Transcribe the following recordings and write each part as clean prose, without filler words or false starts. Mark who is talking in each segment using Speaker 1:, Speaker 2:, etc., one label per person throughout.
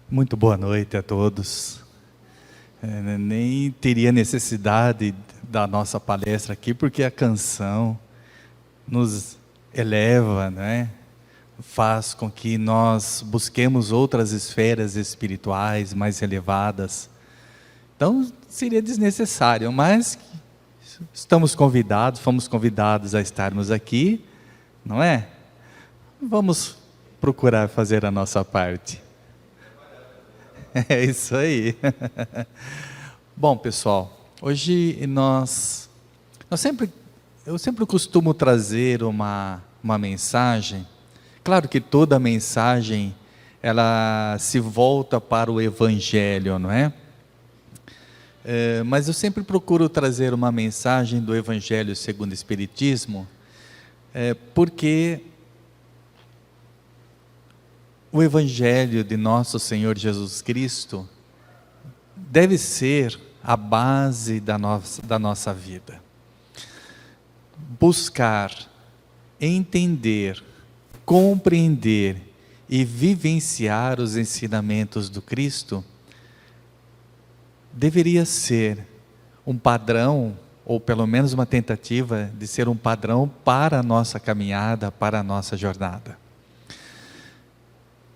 Speaker 1: Muito boa noite a todos. Nem teria necessidade da nossa palestra aqui, porque a canção nos eleva, né? Faz com que nós busquemos outras esferas espirituais mais elevadas. Então, seria desnecessário, mas estamos convidados, fomos convidados a estarmos aqui, não é? Vamos procurar fazer a nossa parte. É isso aí. Bom, pessoal, hoje eu sempre costumo trazer uma mensagem. Claro que toda mensagem, ela se volta para o Evangelho, não é? Mas eu sempre procuro trazer uma mensagem do Evangelho segundo o Espiritismo, porque o Evangelho de nosso Senhor Jesus Cristo deve ser a base da nossa vida. Buscar, entender, compreender e vivenciar os ensinamentos do Cristo deveria ser um padrão, ou pelo menos uma tentativa de ser um padrão para a nossa caminhada, para a nossa jornada.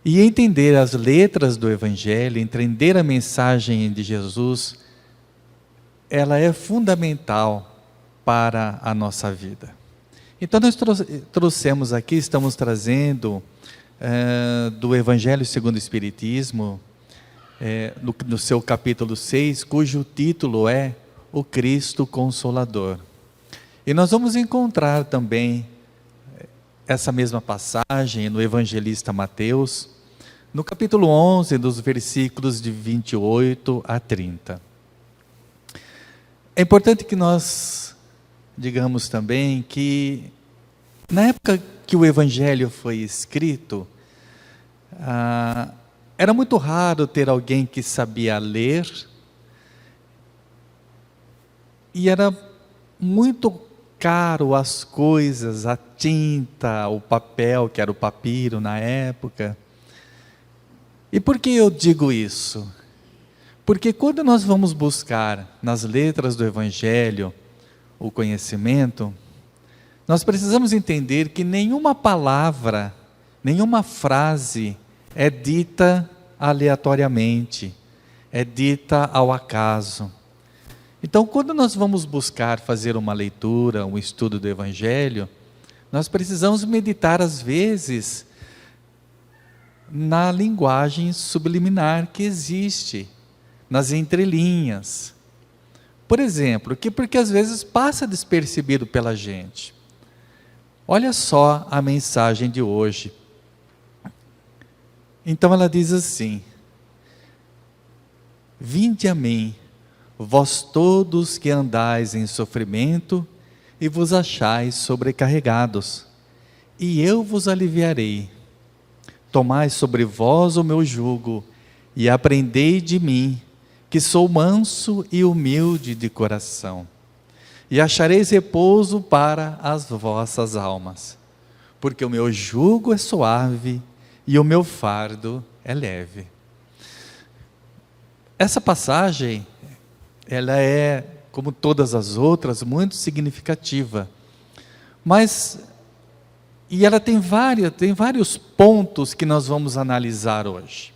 Speaker 1: E entender as letras do Evangelho, entender a mensagem de Jesus, ela é fundamental para a nossa vida. Então nós trouxemos aqui, estamos trazendo do Evangelho segundo o Espiritismo, no seu capítulo 6, cujo título é O Cristo Consolador. E nós vamos encontrar também essa mesma passagem no evangelista Mateus, no capítulo 11, dos versículos de 28 a 30. É importante que nós digamos também que, na época que o evangelho foi escrito, era muito raro ter alguém que sabia ler, e era muito caro as coisas, a tinta, o papel, que era o papiro na época. E por que eu digo isso? Porque quando nós vamos buscar nas letras do Evangelho o conhecimento, nós precisamos entender que nenhuma palavra, nenhuma frase é dita aleatoriamente, é dita ao acaso. Então, quando nós vamos buscar fazer uma leitura, um estudo do Evangelho, nós precisamos meditar às vezes na linguagem subliminar que existe, nas entrelinhas. Por exemplo, porque às vezes passa despercebido pela gente. Olha só a mensagem de hoje. Então ela diz assim: Vinde a mim, vós todos que andais em sofrimento e vos achais sobrecarregados, e eu vos aliviarei. Tomai sobre vós o meu jugo e aprendei de mim, que sou manso e humilde de coração, e achareis repouso para as vossas almas, porque o meu jugo é suave e o meu fardo é leve. Essa passagem, ela é, como todas as outras, muito significativa, e ela tem vários pontos que nós vamos analisar hoje,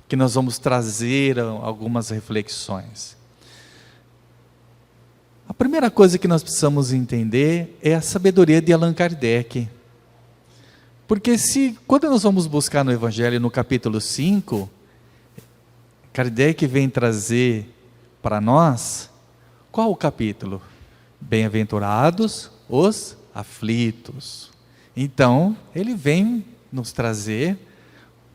Speaker 1: que nós vamos trazer algumas reflexões. A primeira coisa que nós precisamos entender é a sabedoria de Allan Kardec. Porque quando nós vamos buscar no Evangelho, no capítulo 5, Kardec vem trazer para nós, qual o capítulo? Bem-aventurados os aflitos. Então, ele vem nos trazer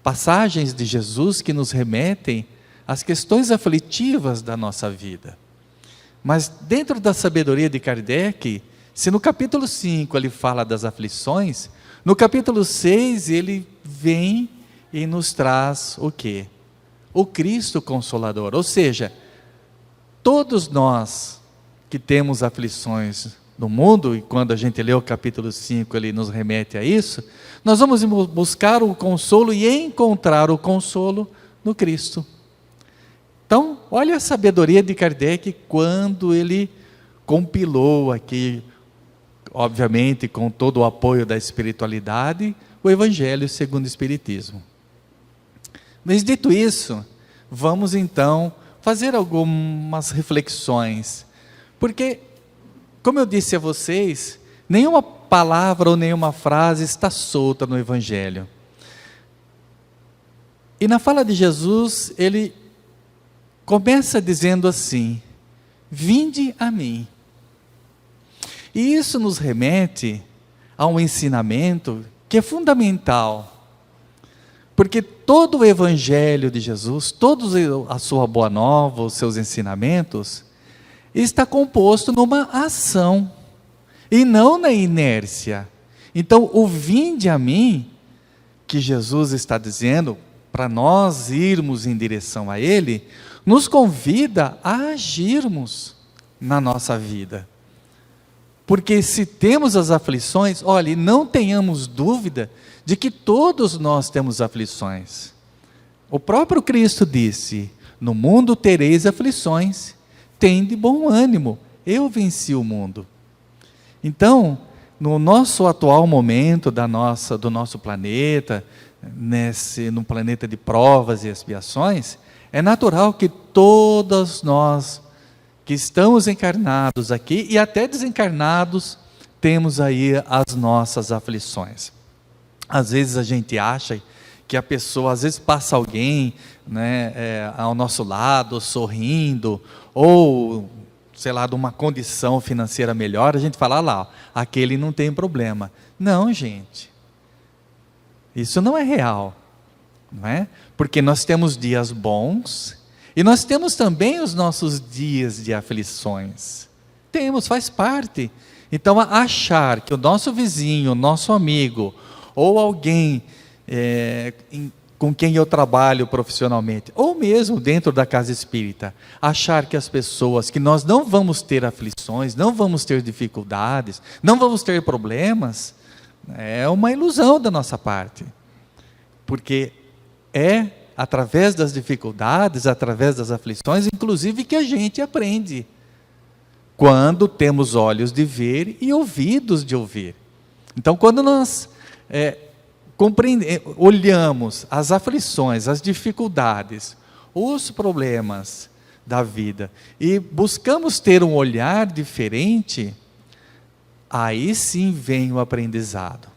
Speaker 1: passagens de Jesus que nos remetem às questões aflitivas da nossa vida. Mas dentro da sabedoria de Kardec, se no capítulo 5 ele fala das aflições, no capítulo 6 ele vem e nos traz o quê? O Cristo Consolador. Ou seja, todos nós que temos aflições no mundo, e quando a gente lê o capítulo 5 ele nos remete a isso, nós vamos buscar o consolo e encontrar o consolo no Cristo. Então, olha a sabedoria de Kardec quando ele compilou aqui, obviamente com todo o apoio da espiritualidade, o Evangelho segundo o Espiritismo. Mas dito isso, vamos então fazer algumas reflexões, porque, como eu disse a vocês, nenhuma palavra ou nenhuma frase está solta no Evangelho. E na fala de Jesus, ele começa dizendo assim: vinde a mim. E isso nos remete a um ensinamento que é fundamental, porque todo o Evangelho de Jesus, toda a sua boa nova, os seus ensinamentos, está composto numa ação, e não na inércia. Então, o vinde a mim, que Jesus está dizendo, para nós irmos em direção a Ele, nos convida a agirmos na nossa vida. Porque se temos as aflições, olhe, não tenhamos dúvida de que todos nós temos aflições. O próprio Cristo disse: no mundo tereis aflições, tende bom ânimo, eu venci o mundo. Então, no nosso atual momento do nosso planeta, no planeta de provas e expiações, é natural que todos nós que estamos encarnados aqui e até desencarnados, temos aí as nossas aflições. Às vezes a gente acha que a pessoa, às vezes passa alguém, né, ao nosso lado, sorrindo, ou, sei lá, de uma condição financeira melhor, a gente fala, lá, aquele não tem problema. Não, gente, isso não é real, não é? Porque nós temos dias bons, e nós temos também os nossos dias de aflições. Temos, faz parte. Então, achar que o nosso vizinho, o nosso amigo, ou alguém com quem eu trabalho profissionalmente, ou mesmo dentro da casa espírita, achar que as pessoas, que nós não vamos ter aflições, não vamos ter dificuldades, não vamos ter problemas, é uma ilusão da nossa parte. Porque é através das dificuldades, através das aflições, inclusive que a gente aprende, quando temos olhos de ver e ouvidos de ouvir. Então, quando nós olhamos as aflições, as dificuldades, os problemas da vida, e buscamos ter um olhar diferente, aí sim vem o aprendizado,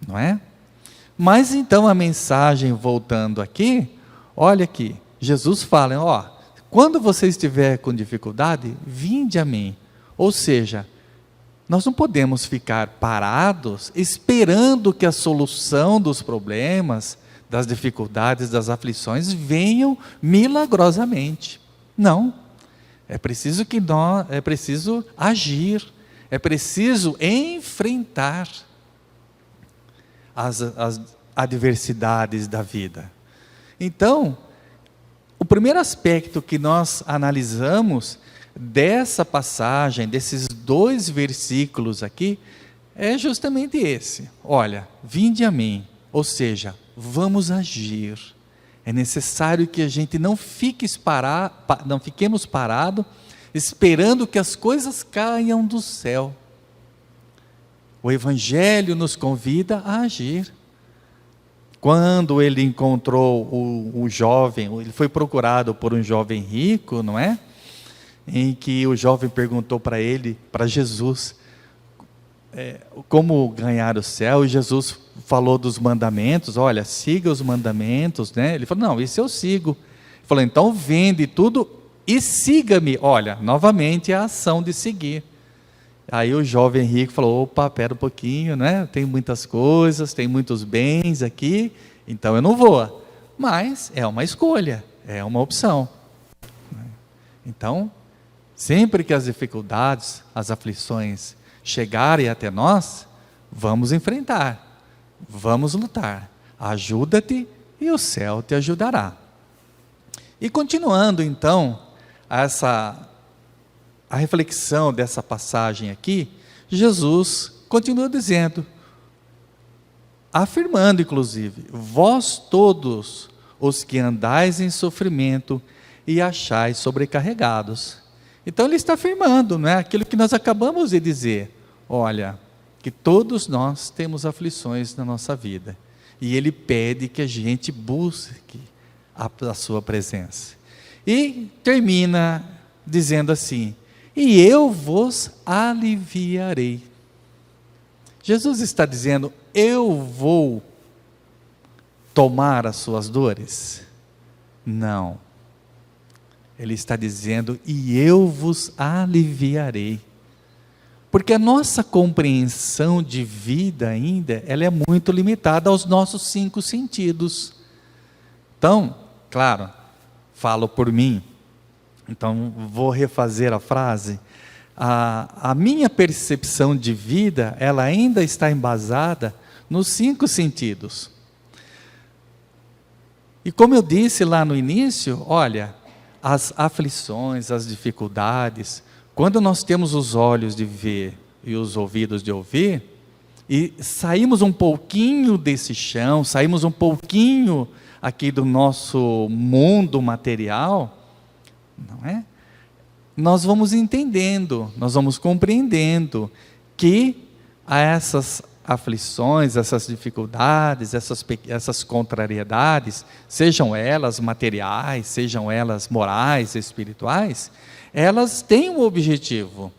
Speaker 1: não é? Mas então a mensagem, voltando aqui, olha aqui, Jesus fala, quando você estiver com dificuldade, vinde a mim. Ou seja, nós não podemos ficar parados, esperando que a solução dos problemas, das dificuldades, das aflições, venham milagrosamente. Não, é preciso agir, é preciso enfrentar as adversidades da vida. Então, o primeiro aspecto que nós analisamos dessa passagem, desses 2 versículos aqui, é justamente esse. Olha, vinde a mim, ou seja, vamos agir. É necessário que a gente não fiquemos parados, esperando que as coisas caiam do céu. O Evangelho nos convida a agir. Quando ele encontrou o jovem, ele foi procurado por um jovem rico, não é? Em que o jovem perguntou para ele, para Jesus, como ganhar o céu, e Jesus falou dos mandamentos, olha, siga os mandamentos, né? Ele falou, não, isso eu sigo. Ele falou, então vende tudo e siga-me. Olha, novamente a ação de seguir. Aí o jovem rico falou, opa, pera um pouquinho, né? Tem muitas coisas, tem muitos bens aqui, então eu não vou. Mas é uma escolha, é uma opção. Então, sempre que as dificuldades, as aflições chegarem até nós, vamos enfrentar, vamos lutar. Ajuda-te e o céu te ajudará. E continuando então a reflexão dessa passagem aqui, Jesus continua dizendo, afirmando inclusive, vós todos os que andais em sofrimento e achais sobrecarregados. Então ele está afirmando, não é? Aquilo que nós acabamos de dizer. Olha, que todos nós temos aflições na nossa vida. E ele pede que a gente busque a sua presença. E termina dizendo assim: e eu vos aliviarei. Jesus está dizendo: eu vou tomar as suas dores? Não. Ele está dizendo: e eu vos aliviarei. Porque a nossa compreensão de vida ainda, ela é muito limitada aos nossos 5 sentidos. Então, claro, falo por mim, então vou refazer a frase. A minha percepção de vida, ela ainda está embasada nos 5 sentidos. E como eu disse lá no início, olha, as aflições, as dificuldades, quando nós temos os olhos de ver e os ouvidos de ouvir, e saímos um pouquinho desse chão, saímos um pouquinho aqui do nosso mundo material, não é? Nós vamos entendendo, nós vamos compreendendo que a essas aflições, essas dificuldades, essas contrariedades, sejam elas materiais, sejam elas morais, espirituais, elas têm um objetivo,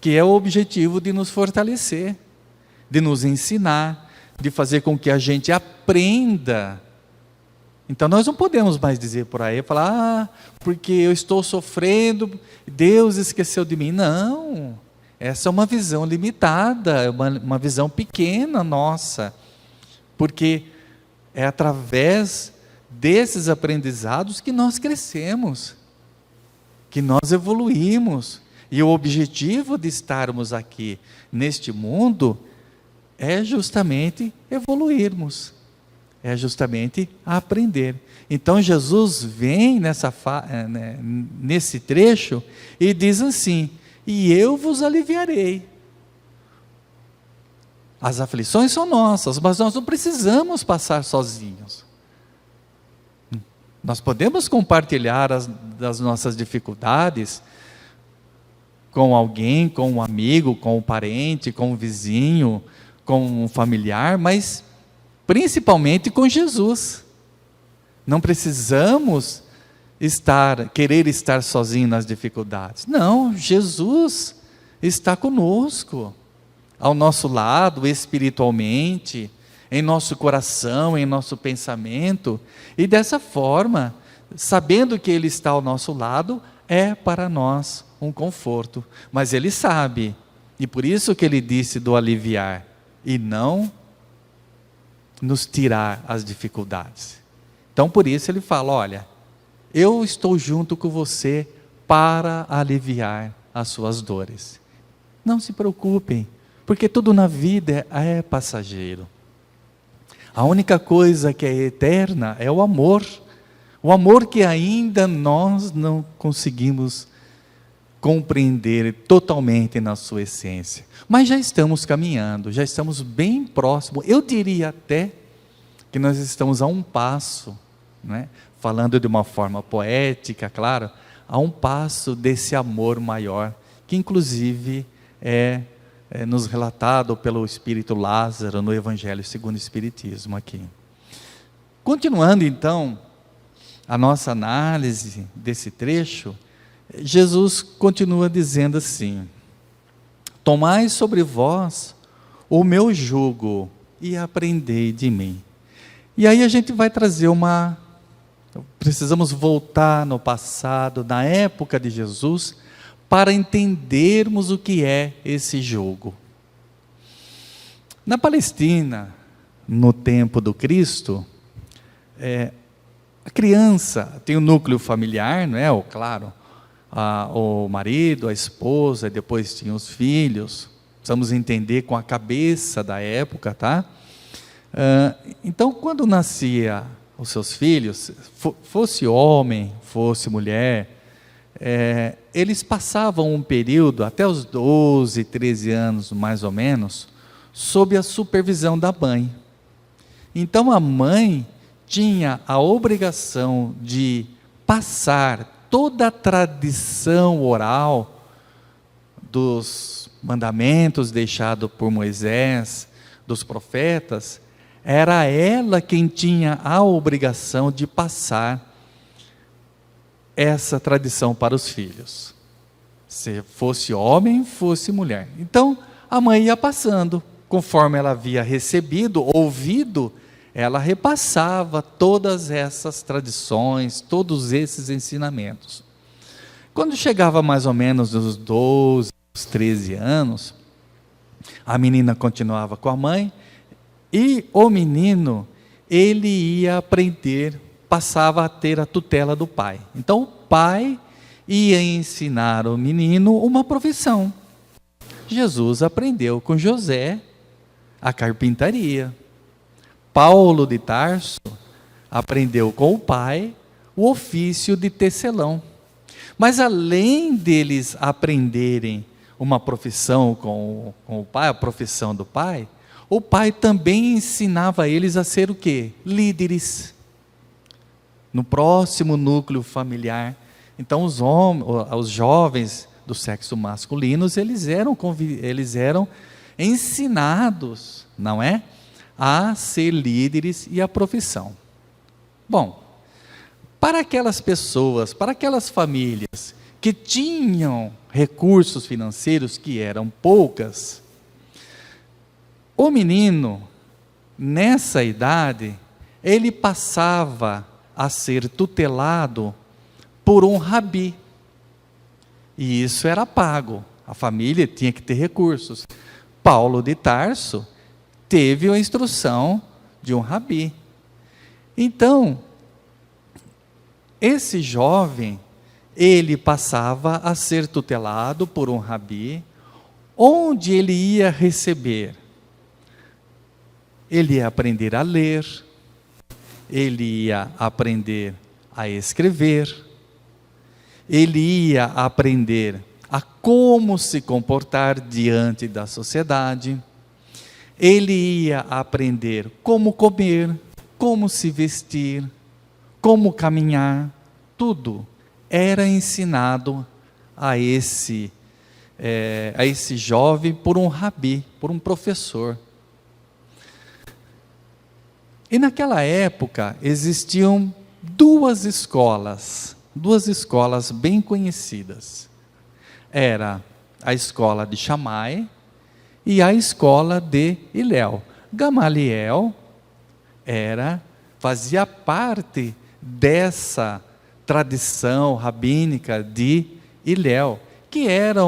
Speaker 1: que é o objetivo de nos fortalecer, de nos ensinar, de fazer com que a gente aprenda. Então nós não podemos mais dizer por aí, falar, porque eu estou sofrendo, Deus esqueceu de mim. Não, essa é uma visão limitada, uma visão pequena nossa, porque é através desses aprendizados que nós crescemos, que nós evoluímos, e o objetivo de estarmos aqui neste mundo é justamente evoluirmos, é justamente aprender. Então Jesus vem nesse trecho e diz assim: e eu vos aliviarei. As aflições são nossas, mas nós não precisamos passar sozinhos. Nós podemos compartilhar das nossas dificuldades com alguém, com um amigo, com um parente, com um vizinho, com um familiar, mas principalmente com Jesus. Não precisamos querer estar sozinho nas dificuldades. Não, Jesus está conosco, ao nosso lado, espiritualmente, em nosso coração, em nosso pensamento, e dessa forma, sabendo que Ele está ao nosso lado, é para nós um conforto, mas Ele sabe, e por isso que Ele disse do aliviar, e não nos tirar as dificuldades. Então por isso Ele fala: olha, eu estou junto com você para aliviar as suas dores. Não se preocupem, porque tudo na vida é passageiro. A única coisa que é eterna é o amor que ainda nós não conseguimos compreender totalmente na sua essência. Mas já estamos caminhando, já estamos bem próximos. Eu diria até que nós estamos a um passo, né? Falando de uma forma poética, claro, a um passo desse amor maior, que inclusive é nos relatado pelo Espírito Lázaro no Evangelho segundo o Espiritismo aqui. Continuando então a nossa análise desse trecho, Jesus continua dizendo assim: tomai sobre vós o meu jugo e aprendei de mim. E aí a gente vai trazer precisamos voltar no passado, na época de Jesus, para entendermos o que é esse jugo. Na Palestina, no tempo do Cristo, a criança tem o núcleo familiar, não é? Claro, o marido, a esposa, depois tinha os filhos. Precisamos entender com a cabeça da época, tá? Então, quando nascia os seus filhos, fosse homem, fosse mulher, eles passavam um período, até os 12, 13 anos mais ou menos, sob a supervisão da mãe. Então a mãe tinha a obrigação de passar toda a tradição oral dos mandamentos deixados por Moisés, dos profetas, era ela quem tinha a obrigação de passar essa tradição para os filhos. Se fosse homem, fosse mulher. Então, a mãe ia passando, conforme ela havia recebido, ouvido, ela repassava todas essas tradições, todos esses ensinamentos. Quando chegava mais ou menos nos 12, 13 anos, a menina continuava com a mãe, e o menino, ele ia aprender, passava a ter a tutela do pai. Então, o pai ia ensinar o menino uma profissão. Jesus aprendeu com José a carpintaria. Paulo de Tarso aprendeu com o pai o ofício de tecelão. Mas além deles aprenderem uma profissão com o pai, a profissão do pai, o pai também ensinava eles a ser o quê? Líderes. No próximo núcleo familiar. Então os jovens do sexo masculino, eles eram ensinados, não é? A ser líderes e a profissão. Bom, para aquelas pessoas, para aquelas famílias que tinham recursos financeiros, que eram poucas, o menino, nessa idade, ele passava a ser tutelado por um rabi. E isso era pago. A família tinha que ter recursos. Paulo de Tarso teve a instrução de um rabi. Então, esse jovem, ele passava a ser tutelado por um rabi, onde ele ia receber. Ele ia aprender a ler, ele ia aprender a escrever, ele ia aprender a como se comportar diante da sociedade, ele ia aprender como comer, como se vestir, como caminhar, tudo era ensinado a esse jovem por um rabi, por um professor. E naquela época existiam duas escolas bem conhecidas. Era a escola de Shammai e a escola de Hilel. Gamaliel fazia parte dessa tradição rabínica de Hilel, que era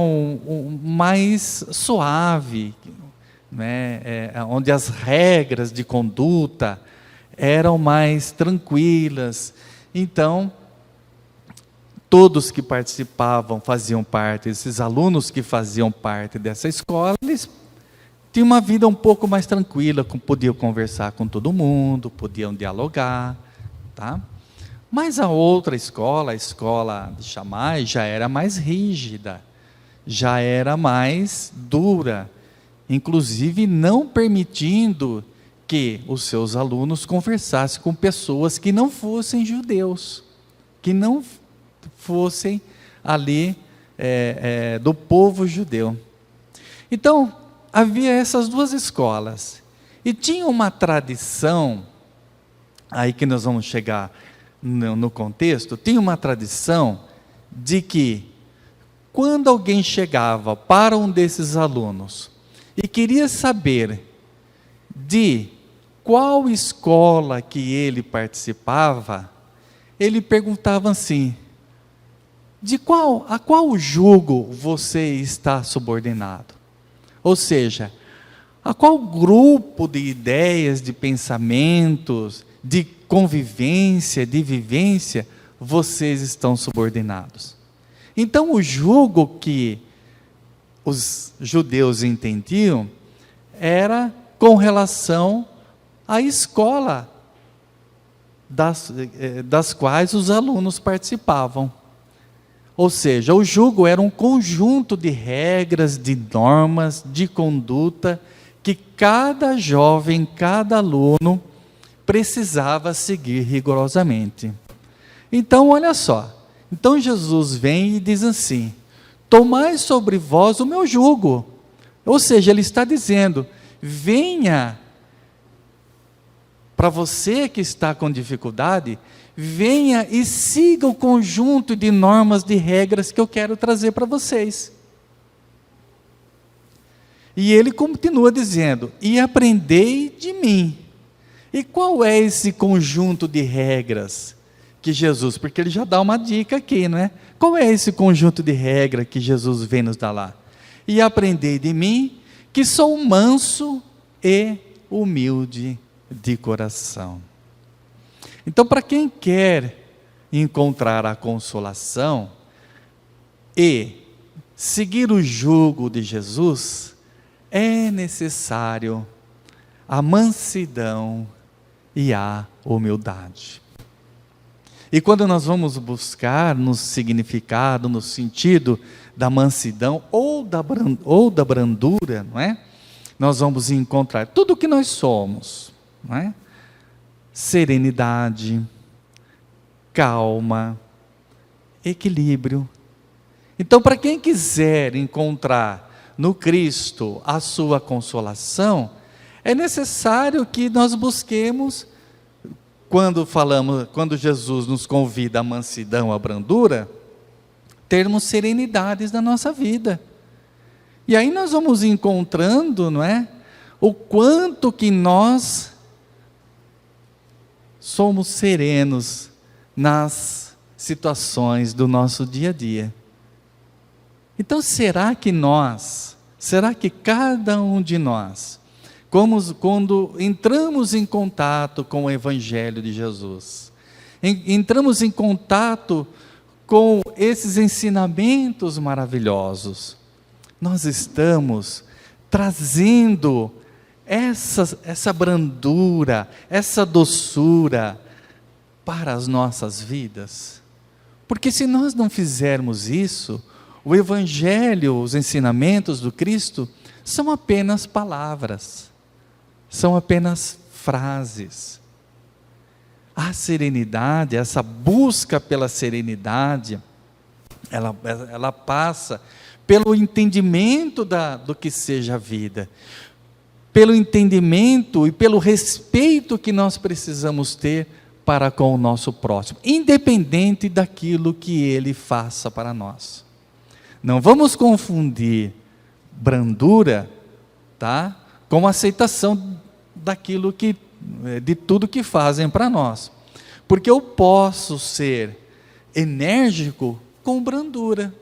Speaker 1: mais suave, né? Onde as regras de conduta eram mais tranquilas. Então, todos que participavam, faziam parte, esses alunos que faziam parte dessa escola, eles tinham uma vida um pouco mais tranquila, podiam conversar com todo mundo, podiam dialogar, tá? Mas a outra escola, a escola de Shammai, já era mais rígida, já era mais dura, inclusive não permitindo que os seus alunos conversassem com pessoas que não fossem judeus, que não fossem ali do povo judeu. Então, havia essas duas escolas, e tinha uma tradição, aí que nós vamos chegar no contexto, tinha uma tradição de que, quando alguém chegava para um desses alunos, e queria saber de qual escola que ele participava, ele perguntava assim: a qual jugo você está subordinado? Ou seja, a qual grupo de ideias, de pensamentos, de convivência, de vivência, vocês estão subordinados? Então, o jugo que os judeus entendiam era com relação à escola das quais os alunos participavam. Ou seja, o jugo era um conjunto de regras, de normas, de conduta, que cada jovem, cada aluno precisava seguir rigorosamente. Então, olha só. Então Jesus vem e diz assim: tomai sobre vós o meu jugo. Ou seja, ele está dizendo: venha, para você que está com dificuldade, venha e siga o conjunto de normas, de regras que eu quero trazer para vocês. E ele continua dizendo: e aprendei de mim. E qual é esse conjunto de regras que Jesus, porque ele já dá uma dica aqui, não é? Qual é esse conjunto de regras que Jesus vem nos dar lá? E aprendei de mim, que sou manso e humilde de coração. Então, para quem quer encontrar a consolação e seguir o jugo de Jesus, é necessário a mansidão e a humildade. E quando nós vamos buscar no significado, no sentido da mansidão ou da brandura, não é? Nós vamos encontrar tudo o que nós somos, não é? Serenidade, calma, equilíbrio. Então, para quem quiser encontrar no Cristo a sua consolação, é necessário que nós busquemos, quando Jesus nos convida à mansidão, à brandura, termos serenidades na nossa vida. E aí nós vamos encontrando, não é? O quanto que nós somos serenos nas situações do nosso dia a dia. Então, será que cada um de nós, quando entramos em contato com o Evangelho de Jesus, entramos em contato com esses ensinamentos maravilhosos, nós estamos trazendo essa brandura, essa doçura para as nossas vidas? Porque se nós não fizermos isso, o Evangelho, os ensinamentos do Cristo, são apenas palavras, são apenas frases. A serenidade, essa busca pela serenidade, ela passa pelo entendimento do que seja a vida, pelo entendimento e pelo respeito que nós precisamos ter para com o nosso próximo, independente daquilo que ele faça para nós. Não vamos confundir brandura, tá, com aceitação de tudo que fazem para nós. Porque eu posso ser enérgico com brandura.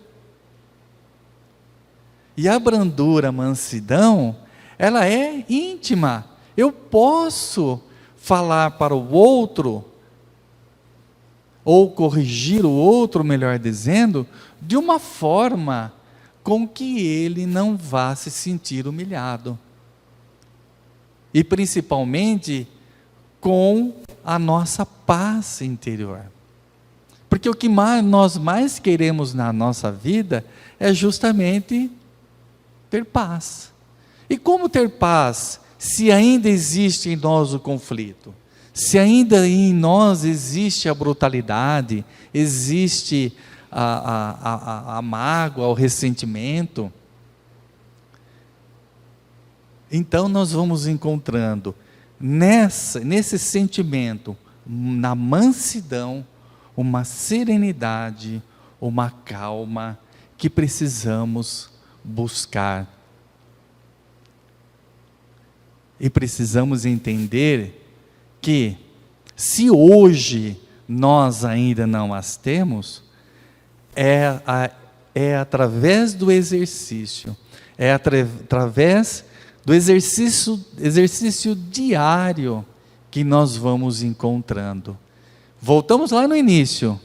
Speaker 1: E a brandura, a mansidão, ela é íntima. Eu posso falar para o outro, ou corrigir o outro, melhor dizendo, de uma forma com que ele não vá se sentir humilhado. E principalmente com a nossa paz interior. Porque o que nós mais queremos na nossa vida é justamente ter paz. E como ter paz se ainda existe em nós o conflito? Se ainda em nós existe a brutalidade, existe a mágoa, o ressentimento? Então nós vamos encontrando nesse sentimento, na mansidão, uma serenidade, uma calma que precisamos buscar. E precisamos entender que, se hoje nós ainda não as temos, é através do exercício, através do exercício diário que nós vamos encontrando. Voltamos lá no início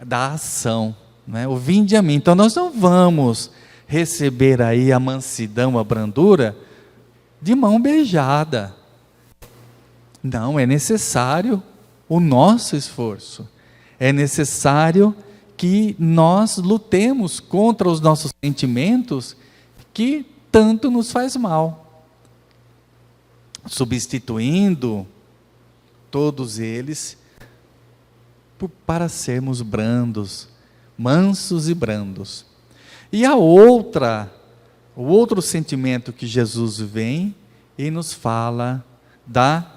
Speaker 1: da ação, né? O vinde a mim. Então nós não vamos receber aí a mansidão, a brandura de mão beijada. Não, é necessário o nosso esforço. É necessário que nós lutemos contra os nossos sentimentos que tanto nos faz mal, substituindo todos eles, para sermos brandos, mansos e brandos. E o outro sentimento que Jesus vem e nos fala da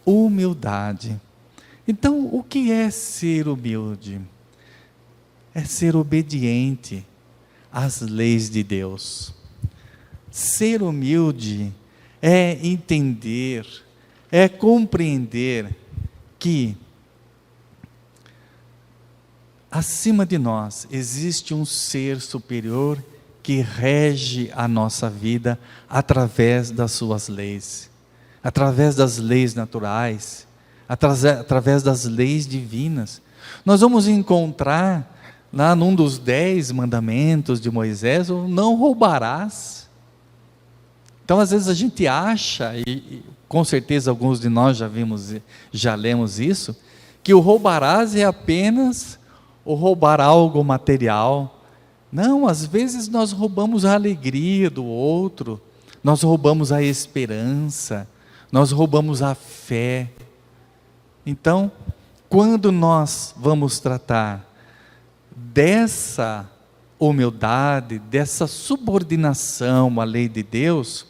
Speaker 1: humildade. Então, o que é ser humilde? É ser obediente às leis de Deus. Ser humilde é entender, é compreender que acima de nós existe um ser superior que rege a nossa vida através das suas leis, através das leis naturais, através das leis divinas. Nós vamos encontrar lá num dos 10 mandamentos de Moisés, o não roubarás. Então, às vezes a gente acha, e com certeza alguns de nós já lemos isso, que o roubarás é apenas o roubar algo material. Não, às vezes nós roubamos a alegria do outro, nós roubamos a esperança, nós roubamos a fé. Então, quando nós vamos tratar dessa humildade, dessa subordinação à lei de Deus,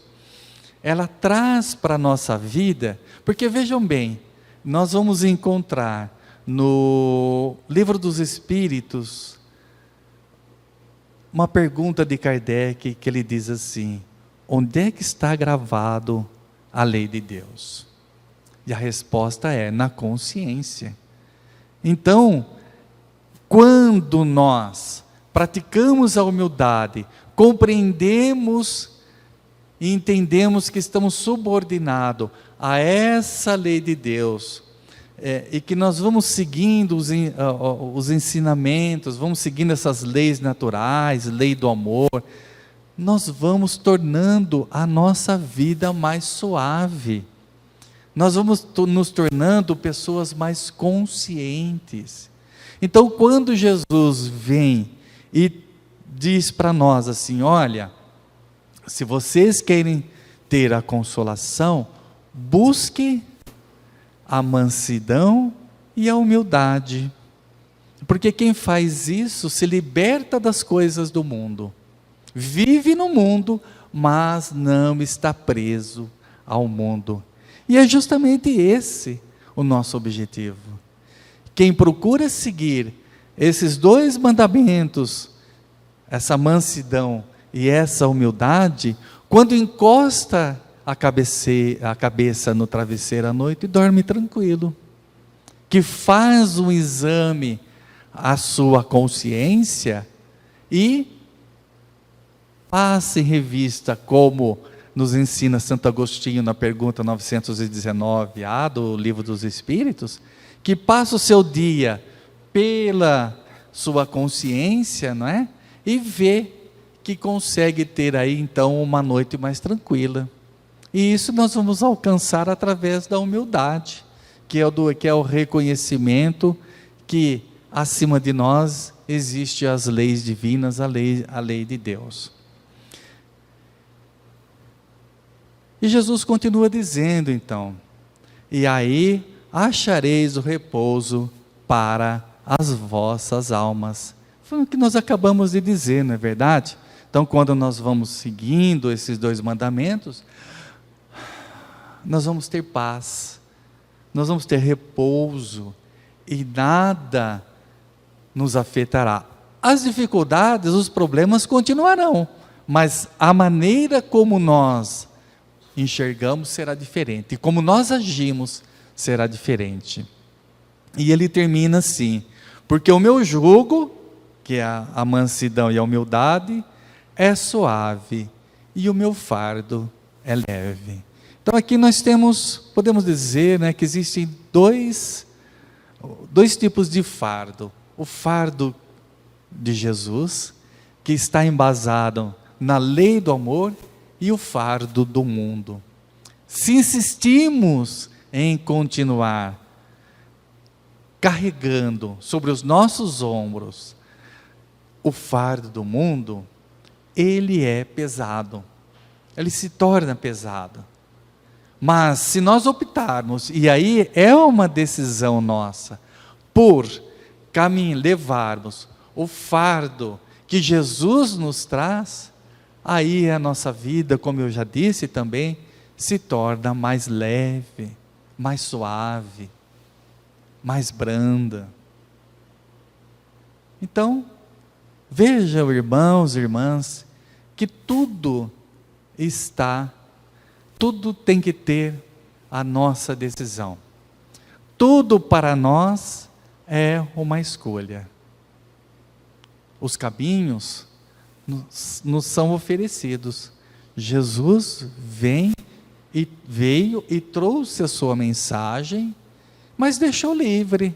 Speaker 1: ela traz para a nossa vida, porque vejam bem, nós vamos encontrar no Livro dos Espíritos uma pergunta de Kardec, que ele diz assim: onde é que está gravado a lei de Deus? E a resposta é: na consciência. Então, quando nós praticamos a humildade, compreendemos e entendemos que estamos subordinados a essa lei de Deus, e que nós vamos seguindo os ensinamentos, vamos seguindo essas leis naturais, lei do amor, nós vamos tornando a nossa vida mais suave, nós vamos nos tornando pessoas mais conscientes. Então, quando Jesus vem e diz para nós assim: olha, se vocês querem ter a consolação, busque a mansidão e a humildade, porque quem faz isso se liberta das coisas do mundo, vive no mundo, mas não está preso ao mundo. E é justamente esse o nosso objetivo. Quem procura seguir esses 2 mandamentos, essa mansidão e essa humildade, quando encosta a cabeça no travesseiro à noite, dorme tranquilo, que faz um exame à sua consciência e passa em revista, como nos ensina Santo Agostinho na pergunta 919A do Livro dos Espíritos, que passa o seu dia pela sua consciência, não é? E vê que consegue ter aí então uma noite mais tranquila. E isso nós vamos alcançar através da humildade, que é o reconhecimento que acima de nós existem as leis divinas, a lei de Deus. E Jesus continua dizendo então: e aí achareis o repouso para as vossas almas. Foi o que nós acabamos de dizer, não é verdade? Então, quando nós vamos seguindo esses 2 mandamentos, nós vamos ter paz, nós vamos ter repouso, e nada nos afetará. As dificuldades, os problemas continuarão, mas a maneira como nós enxergamos será diferente, e como nós agimos será diferente. E ele termina assim: porque o meu jugo, que é a mansidão e a humildade, é suave, e o meu fardo é leve. Então aqui nós podemos dizer, né, que existem dois tipos de fardo: o fardo de Jesus, que está embasado na lei do amor, e o fardo do mundo. Se insistimos em continuar carregando sobre os nossos ombros o fardo do mundo, ele é pesado, ele se torna pesado. Mas se nós optarmos, e aí é uma decisão nossa, por levarmos o fardo que Jesus nos traz, aí a nossa vida, como eu já disse também, se torna mais leve, mais suave, mais branda. Então, vejam, irmãos e irmãs, que tudo tem que ter a nossa decisão. Tudo para nós é uma escolha. Os caminhos nos são oferecidos. Jesus veio e trouxe a sua mensagem, mas deixou livre.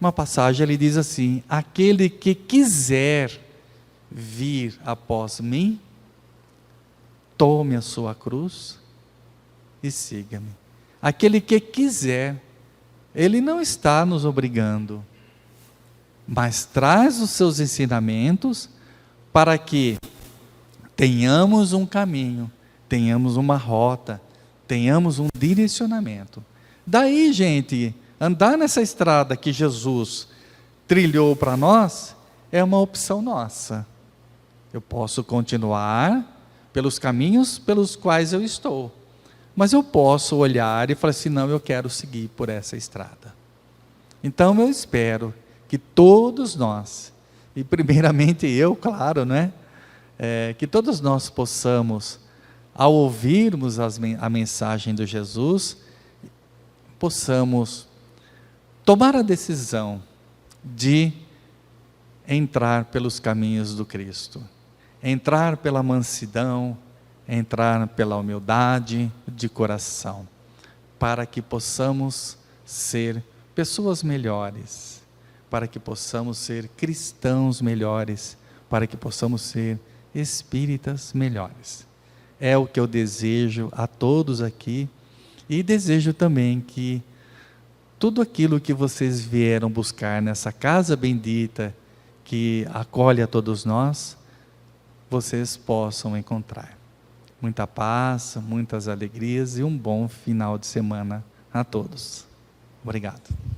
Speaker 1: Uma passagem ele diz assim: aquele que quiser vir após mim, tome a sua cruz e siga-me. Aquele que quiser, ele não está nos obrigando, mas traz os seus ensinamentos para que tenhamos um caminho, tenhamos uma rota, tenhamos um direcionamento. Daí, gente, andar nessa estrada que Jesus trilhou para nós é uma opção nossa. Eu posso continuar pelos caminhos pelos quais eu estou, mas eu posso olhar e falar assim: não, eu quero seguir por essa estrada. Então eu espero que todos nós, e primeiramente eu, claro, né? Que todos nós possamos, ao ouvirmos a mensagem de Jesus, possamos tomar a decisão de entrar pelos caminhos do Cristo, entrar pela mansidão, entrar pela humildade de coração, para que possamos ser pessoas melhores, para que possamos ser cristãos melhores, para que possamos ser espíritas melhores. É o que eu desejo a todos aqui, e desejo também que tudo aquilo que vocês vieram buscar nessa casa bendita, que acolhe a todos nós, vocês possam encontrar. Muita paz, muitas alegrias e um bom final de semana a todos. Obrigado.